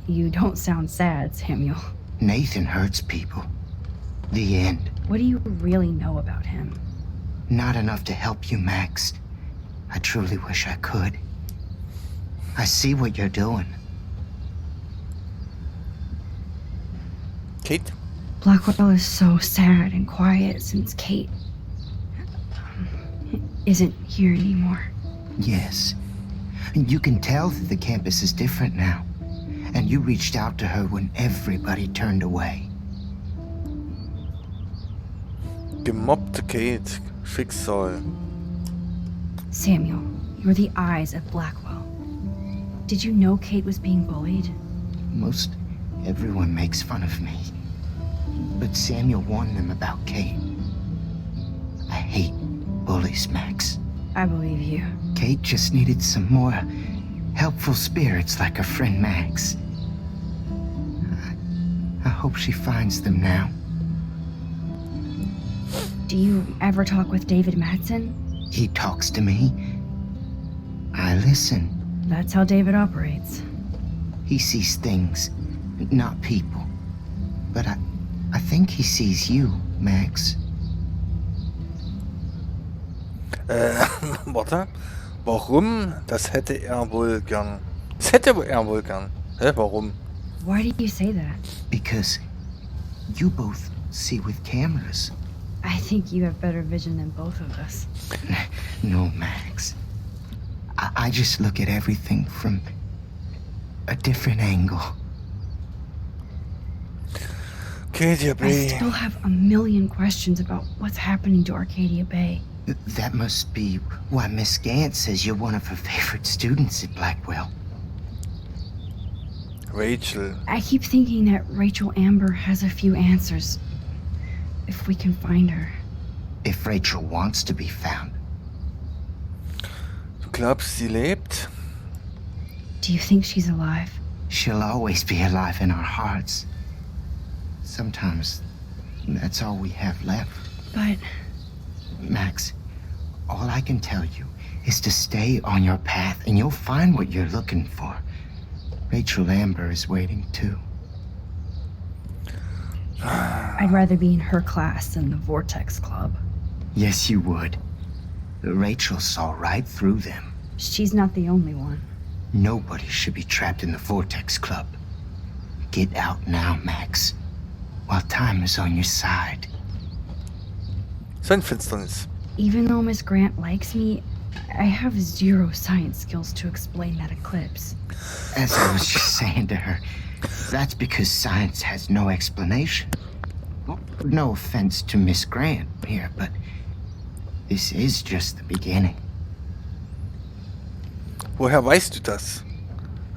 You don't sound sad, Samuel. Nathan hurts people. The end. What do you really know about him? Not enough to help you, Max. I truly wish I could. I see what you're doing. Kate? Blackwell is so sad and quiet since Kate isn't here anymore. Yes. You can tell that the campus is different now. And you reached out to her when everybody turned away. Gemobbte Kate. Schicksal. Samuel, you're the eyes of Blackwell. Did you know Kate was being bullied? Most everyone makes fun of me. But Samuel warned them about Kate. I hate bullies, Max. I believe you. Kate just needed some more helpful spirits like her friend Max. I hope she finds them now. Do you ever talk with David Madsen? He talks to me. I listen. That's how David operates. He sees things, not people. But I think he sees you, Max. Warte. Warum? Das hätte er wohl gern. Das hätte er wohl gern. Hä, warum? Why do you say that? Because you both see with cameras. I think you have better vision than both of us. No, Max. I just look at everything from a different angle. Arcadia I Bay. still have a million questions about what's happening to Arcadia Bay. That must be why Miss Gant says you're one of her favorite students at Blackwell. Rachel. I keep thinking that Rachel Amber has a few answers. If we can find her. If Rachel wants to be found. Du glaubst, sie lebt? Do you think she's alive? She'll always be alive in our hearts. Sometimes that's all we have left. But Max, all I can tell you is to stay on your path and you'll find what you're looking for. Rachel Amber is waiting too. I'd rather be in her class than the Vortex Club. Yes, you would. Rachel saw right through them. She's not the only one. Nobody should be trapped in the Vortex Club. Get out now, Max, while time is on your side. Sonnenfinsternis. Even though Miss Grant likes me, I have zero science skills to explain that eclipse. As I was just saying to her, that's because science has no explanation. No offense to Miss Grant here, but this is just the beginning. Woher weißt du das?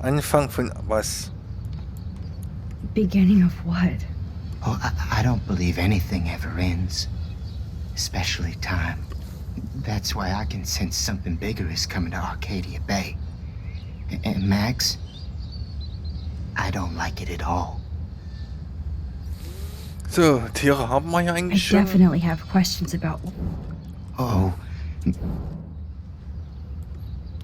Anfang von was? Beginning of what? Oh, I don't believe anything ever ends. Especially time. That's why I can sense something bigger is coming to Arcadia Bay. And Max, I don't like it at all. So, Tiere haben wir ja I eigentlich schon. definitely have questions about... Oh,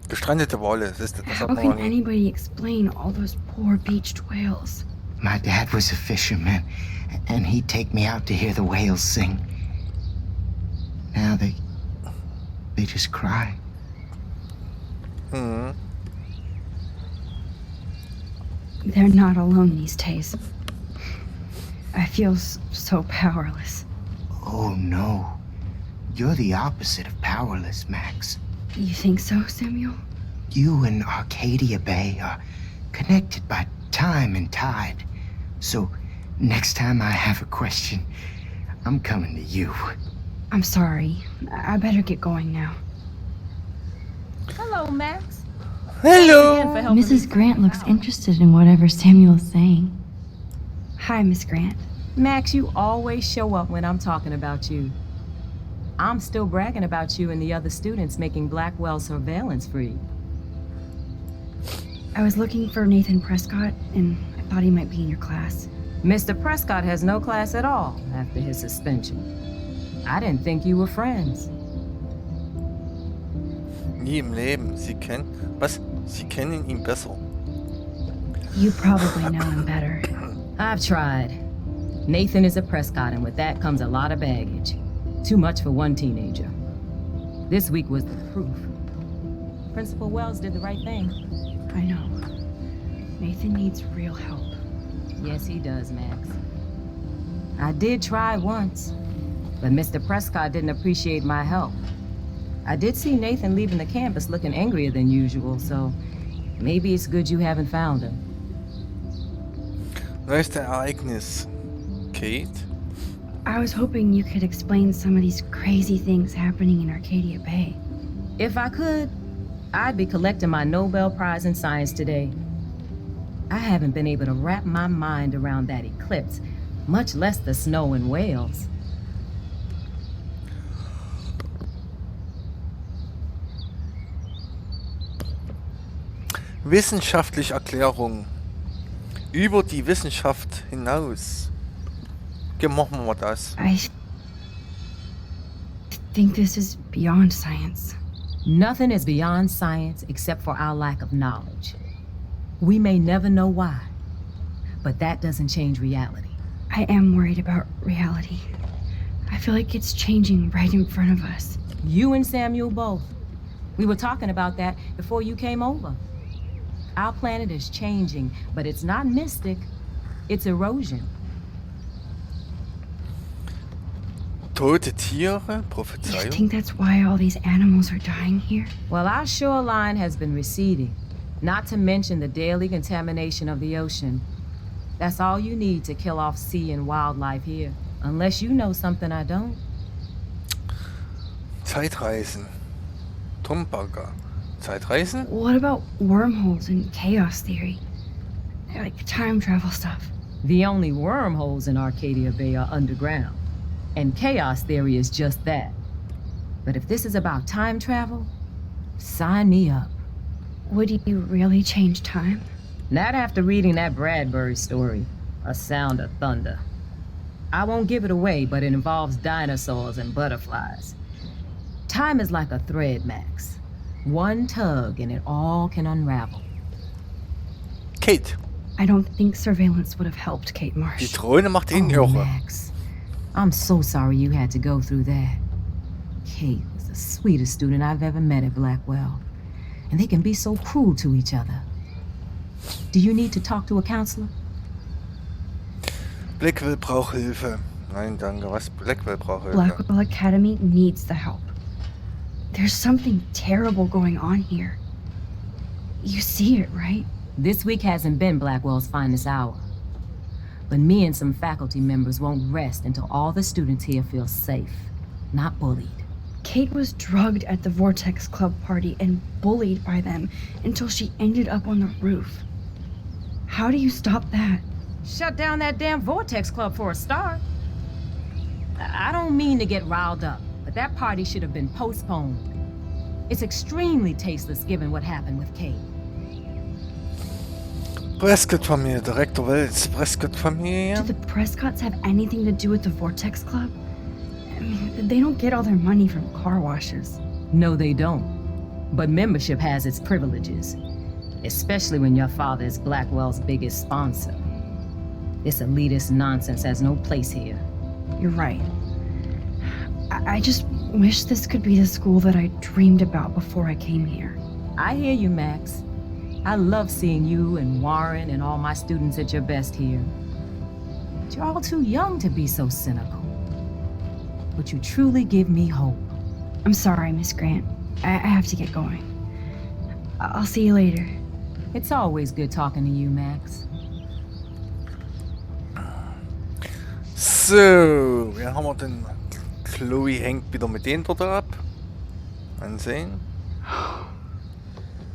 Gestrandete Wale, das How hat man can noch nie. anybody explain all those poor beached whales? my dad was a fisherman, and he'd take me out to hear the whales sing. Now they just cry. Mhm. They're not alone these days. I feel so powerless. Oh no, you're the opposite of powerless, Max. You think so, Samuel? You and Arcadia Bay are connected by time and tide. So next time I have a question, I'm coming to you. I'm sorry. I better get going now. Hello, Max. Hello! Again for helping Mrs. me Grant find looks out. interested in whatever Samuel is saying. Hi, Miss Grant. Max, you always show up when I'm talking about you. I'm still bragging about you and the other students making Blackwell surveillance free. I was looking for Nathan Prescott, and I thought he might be in your class. Mr. Prescott has no class at all after his suspension. I didn't think you were friends. Nie im Leben. Sie kennen. Was? Sie kennen ihn besser. You probably know him better. I've tried. Nathan is a Prescott, and with that comes a lot of baggage. Too much for one teenager. This week was the proof. Principal Wells did the right thing. I know. Nathan needs real help. Yes, he does, Max. I did try once, but Mr. Prescott didn't appreciate my help. I did see Nathan leaving the campus looking angrier than usual, so maybe it's good you haven't found him. Neueste Ereignis. Kate? I was hoping you could explain some of these crazy things happening in Arcadia Bay. If I could, I'd be collecting my Nobel Prize in Science today. I haven't been able to wrap my mind around that eclipse, much less the snow in Wales. Wissenschaftliche Erklärung. Über die Wissenschaft hinaus. Okay, machen wir das. I think this is beyond science. Nothing is beyond science except for our lack of knowledge. We may never know why, but that doesn't change reality. I am worried about reality. I feel like it's changing right in front of us. You and Samuel both. We were talking about that before you came over. Our planet is changing, but it's not mystic. It's erosion. Tote Tiere, You Prophezeiung. think that's why all these animals are dying here? Well, our shoreline has been receding, not to mention the daily contamination of the ocean. That's all you need to kill off sea and wildlife here. Unless you know something I don't. Zeitreisen. Tumbagger. Zeitreisen? What about wormholes and chaos theory? Like time travel stuff. The only wormholes in Arcadia Bay are underground. And chaos theory is just that. But if this is about time travel, sign me up. Would you really change time? Not after reading that Bradbury story, A Sound of Thunder. I won't give it away, but it involves dinosaurs and butterflies. Time is like a thread, Max. One tug and it all can unravel. Kate. I don't think surveillance would have helped Kate Die Marsh. Drohne macht ihn Oh, irre. Max. I'm so sorry you had to go through that. Kate was the sweetest student I've ever met at Blackwell. And they can be so cruel to each other. Do you need to talk to a counselor? Blackwell braucht Hilfe. Nein, danke. Was? Blackwell braucht Hilfe. Blackwell Academy needs the help. There's something terrible going on here. You see it, right? This week hasn't been Blackwell's finest hour. But me and some faculty members won't rest until all the students here feel safe, not bullied. Kate was drugged at the Vortex Club party and bullied by them until she ended up on the roof. How do you stop that? Shut down that damn Vortex Club for a start. I don't mean to get riled up, but that party should have been postponed. It's extremely tasteless given what happened with Kate. Prescott-Familie, Direktor Wells, Prescott-Familie. Do the Prescotts have anything to do with the Vortex Club? I mean, they don't get all their money from car washes. No, they don't. But membership has its privileges, especially when your father is Blackwell's biggest sponsor. This elitist nonsense has no place here. You're right. I just wish this could be the school that I dreamed about before I came here. I hear you, Max. I love seeing you and Warren and all my students at your best here. But you're all too young to be so cynical. But you truly give me hope. I'm sorry, Miss Grant. I have to get going. I'll see you later. It's always good talking to you, Max. So, wen haben wir denn? Chloe hängt wieder mit denen dort ab. Ansehen.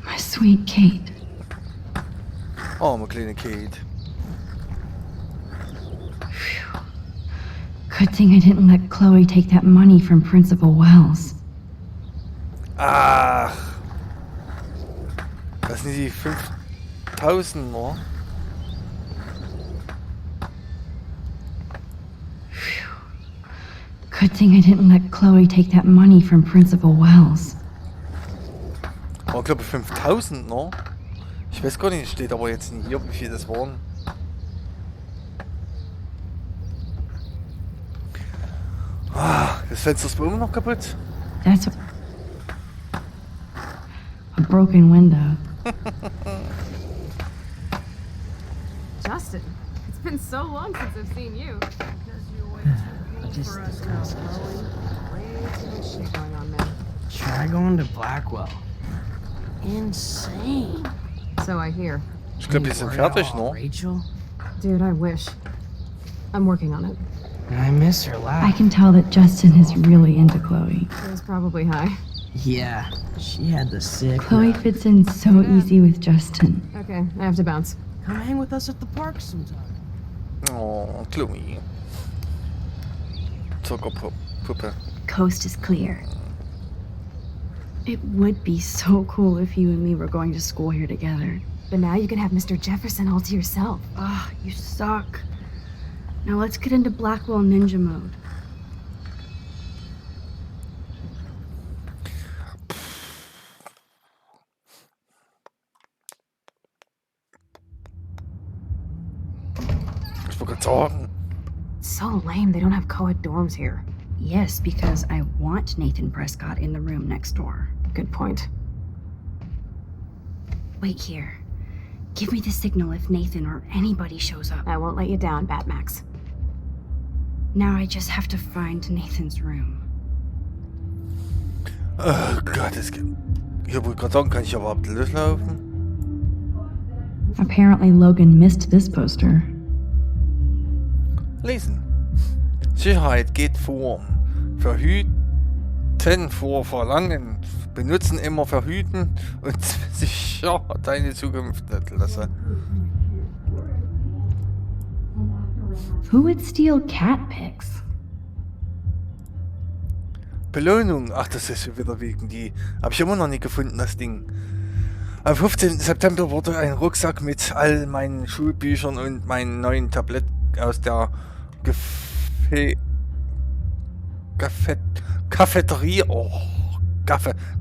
My sweet Kate. Oh, meine kleine Kate. Good thing I didn't let Chloe take that money from Principal Wells. Ach. Das sind die 5000 nur. Good thing I didn't let Chloe take that money from Principal Wells. Oh, ich glaube 5000 nur. Ich Ich weiß gar nicht, steht aber jetzt nicht hier, wie viel das waren. Ah, das Fenster ist immer noch kaputt. That's a broken window. Justin, it's been so long since I've seen you. Just Way too much shit going on, man. try going to Blackwell. Insane. So I hear. Ich glaube, die sind fertig, ne? Rachel? Dude, I wish. I'm working on it. I miss her I laugh. can tell that Justin is really into Chloe. It was probably high. Yeah, she had the sick. Chloe fits in so easy with Justin. Okay, I have to bounce. Come hang with us at the park sometime. Oh, Chloe. Zuckerpuppe. Coast is clear. It would be so cool if you and me were going to school here together. But now you can have Mr. Jefferson all to yourself. Ah, you suck. Now let's get into Blackwell Ninja mode. Ich wollte gerade sagen. So lame they don't have co-ed dorms here. Yes, because I want Nathan Prescott in the room next door. Good point. Wait here. Give me the signal if Nathan or anybody shows up. I won't let you down, Batmax. Now I just have to find Nathan's room. Oh Gott, es gibt... Ich wollte gerade sagen, kann ich überhaupt loslaufen? Apparently Logan missed this poster. Lesen. Sicherheit geht vor. Verhüten vor Verlangen. Benutzen immer verhüten und sicher deine Zukunft nicht lassen. Who would steal cat pics? Belohnung. Ach, das ist schon wieder wegen die... Habe ich immer noch nicht gefunden, das Ding. Am 15. September wurde ein Rucksack mit all meinen Schulbüchern und meinem neuen Tablett aus der Cafeteria... Oh,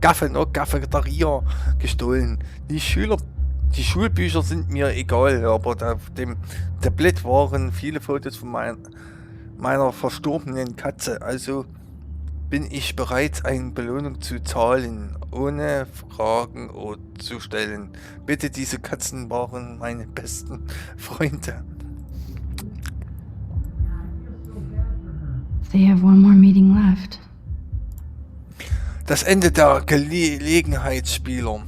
Cafeteria gestohlen. Die Schulbücher sind mir egal, aber auf dem Tablett waren viele Fotos von meiner verstorbenen Katze. Also bin ich bereit, eine Belohnung zu zahlen, ohne Fragen zu stellen. Bitte, diese Katzen waren meine besten Freunde. They have one more meeting left. Das Ende der Gelegenheitsspieler.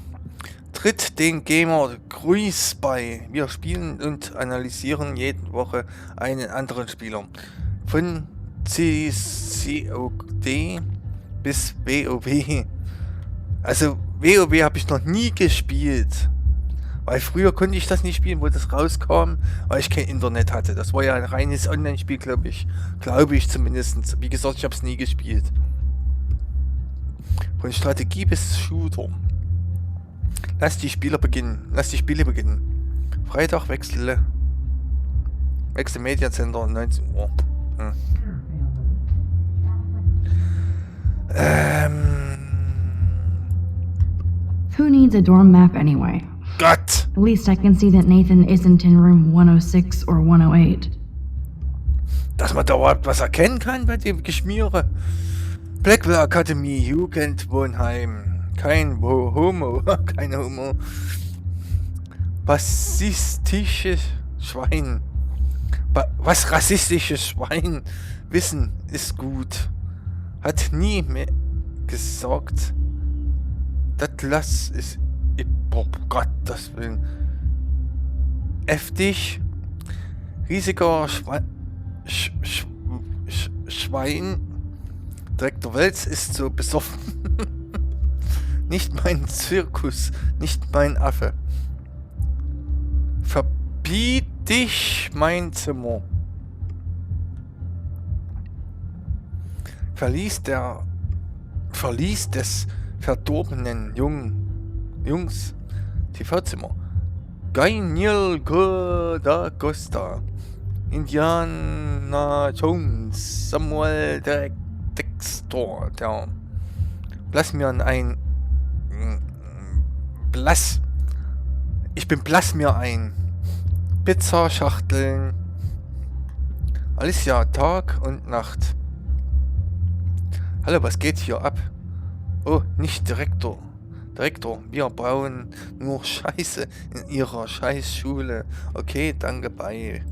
Tritt den Gamer Grüß bei. Wir spielen und analysieren jede Woche einen anderen Spieler. Von CCOD bis WoW. Also WoW habe ich noch nie gespielt. Weil früher konnte ich das nicht spielen, wo das rauskam, weil ich kein Internet hatte. Das war ja ein reines Online-Spiel, glaube ich. Glaube ich zumindest. Wie gesagt, ich habe es nie gespielt. Von Strategie bis Shooter. Lass die Spiele beginnen. Freitag wechsle Mediacenter 19 Uhr. Who needs a dorm map anyway? Gott! At least I can see that Nathan isn't in room 106 or 108. Dass man da überhaupt was erkennen kann bei dem Geschmiere. Blackwell Akademie, Jugendwohnheim. Kein Homo. Kein Homo. Rassistisches Schwein. Was rassistisches Schwein wissen ist gut. Hat nie mehr gesagt. Das Lass ist... Oh Gott, das will... Heftig. Riesiger Schwein. Direktor Welz ist so besoffen. Nicht mein Zirkus, nicht mein Affe. Verbiet dich mein Zimmer. Verlies des verdorbenen Jungs TV-Zimmer. Daniel da Costa. Indiana Jones. Samuel Dexter. Der Ich bin blass mir ein. Pizzaschachteln. Alles ja Tag und Nacht. Hallo, was geht hier ab? Oh, nicht Direktor. Direktor, wir bauen nur Scheiße in Ihrer Scheißschule. Okay, danke, bye.